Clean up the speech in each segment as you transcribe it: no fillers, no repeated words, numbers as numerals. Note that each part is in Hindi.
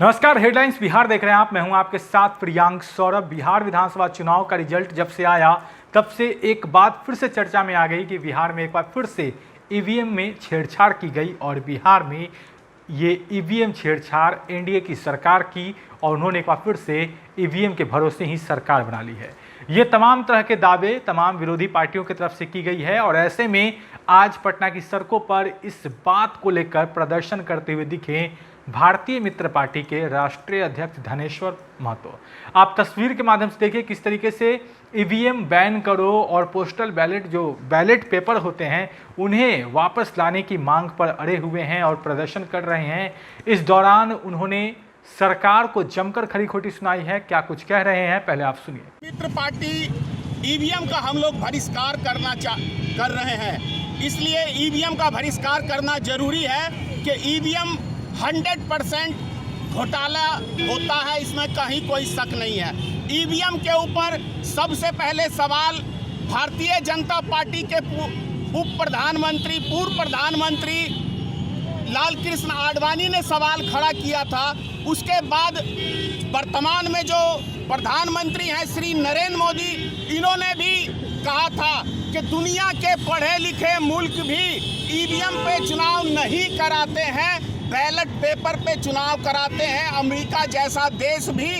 नमस्कार, हेडलाइंस बिहार देख रहे हैं आप। मैं हूं आपके साथ प्रियांक सौरभ। बिहार विधानसभा चुनाव का रिजल्ट जब से आया तब से एक बात फिर से चर्चा में आ गई कि बिहार में एक बार फिर से ईवीएम में छेड़छाड़ की गई और बिहार में ये ईवीएम छेड़छाड़ एनडीए की सरकार की और उन्होंने एक बार फिर से ईवीएम के भरोसे ही सरकार बना ली है। ये तमाम तरह के दावे तमाम विरोधी पार्टियों की तरफ से की गई है और ऐसे में आज पटना की सड़कों पर इस बात को लेकर प्रदर्शन करते हुए दिखे भारतीय मित्र पार्टी के राष्ट्रीय अध्यक्ष धनेश्वर महतो। आप तस्वीर के माध्यम से देखिए किस तरीके से ईवीएम बैन करो और पोस्टल बैलेट जो बैलेट पेपर होते हैं उन्हें वापस लाने की मांग पर अड़े हुए हैं और प्रदर्शन कर रहे हैं। इस दौरान उन्होंने सरकार को जमकर खरी खोटी सुनाई है। क्या कुछ कह रहे हैं, पहले आप सुनिए। मित्र पार्टी ईवीएम का हम लोग बहिष्कार कर रहे हैं, इसलिए ईवीएम का बहिष्कार करना जरूरी है कि ईवीएम 100% घोटाला होता है, इसमें कहीं कोई शक नहीं है। ईवीएम के ऊपर सबसे पहले सवाल भारतीय जनता पार्टी के पूर्व प्रधानमंत्री लाल कृष्ण आडवाणी ने सवाल खड़ा किया था। उसके बाद वर्तमान में जो प्रधानमंत्री हैं श्री नरेंद्र मोदी, इन्होंने भी कहा था कि दुनिया के पढ़े लिखे मुल्क भी ईवीएम पे चुनाव नहीं कराते हैं, बैलेट पेपर पे चुनाव कराते हैं। अमेरिका जैसा देश भी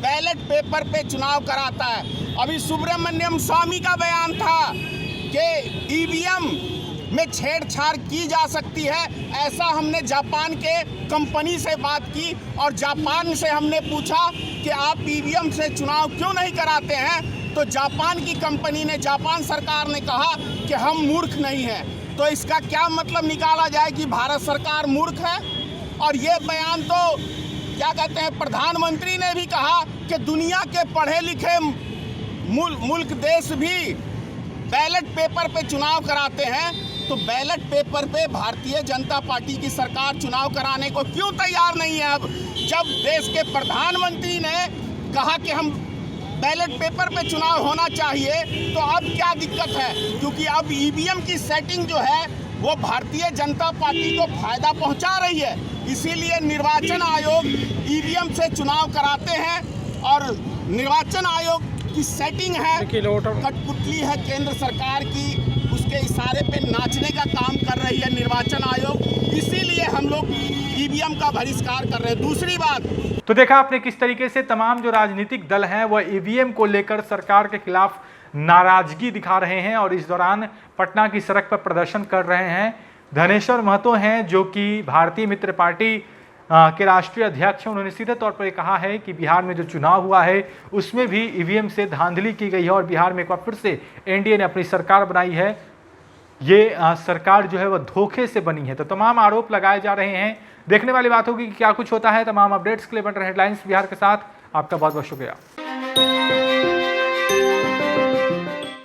बैलेट पेपर पे चुनाव कराता है। अभी सुब्रमण्यम स्वामी का बयान था कि ईवीएम में छेड़छाड़ की जा सकती है। ऐसा हमने जापान के कंपनी से बात की और जापान से हमने पूछा कि आप ईवीएम से चुनाव क्यों नहीं कराते हैं, तो जापान की कंपनी ने, जापान सरकार ने कहा कि हम मूर्ख नहीं हैं। तो इसका क्या मतलब निकाला जाए कि भारत सरकार मूर्ख है? और ये बयान तो क्या कहते हैं, प्रधानमंत्री ने भी कहा कि दुनिया के पढ़े लिखे मुल्क देश भी बैलेट पेपर पे चुनाव कराते हैं। तो बैलेट पेपर पे भारतीय जनता पार्टी की सरकार चुनाव कराने को क्यों तैयार नहीं है? अब जब देश के प्रधानमंत्री ने कहा कि हम बैलेट पेपर पे चुनाव होना चाहिए, तो अब क्या दिक्कत है? क्योंकि अब ईवीएम की सेटिंग जो है वो भारतीय जनता पार्टी को फायदा पहुंचा रही है। इसीलिए निर्वाचन आयोग ईवीएम से चुनाव कराते हैं और निर्वाचन आयोग की सेटिंग है, कठपुतली है केंद्र सरकार की, उसके इशारे पे नाचने का काम कर रही है निर्वाचन आयोग। इसीलिए हम लोग ईवीएम का बहिष्कार कर रहे हैं। दूसरी बात तो देखा आपने किस तरीके से तमाम जो राजनीतिक दल हैं वह ईवीएम को लेकर सरकार के खिलाफ नाराजगी दिखा रहे हैं और इस दौरान पटना की सड़क पर प्रदर्शन कर रहे हैं। धनेश्वर महतो हैं जो कि भारतीय मित्र पार्टी के राष्ट्रीय अध्यक्ष हैं। उन्होंने सीधे तौर पर कहा है कि बिहार में जो चुनाव हुआ है उसमें भी ईवीएम से धांधली की गई है और बिहार में एक बार फिर से एनडीए ने अपनी सरकार बनाई है। ये सरकार जो है वह धोखे से बनी है। तो तमाम आरोप लगाए जा रहे हैं। देखने वाली बात होगी कि क्या कुछ होता है। तमाम अपडेट्स के लिए बन रहे हेडलाइंस बिहार के साथ आपका बहुत बहुत शुक्रिया।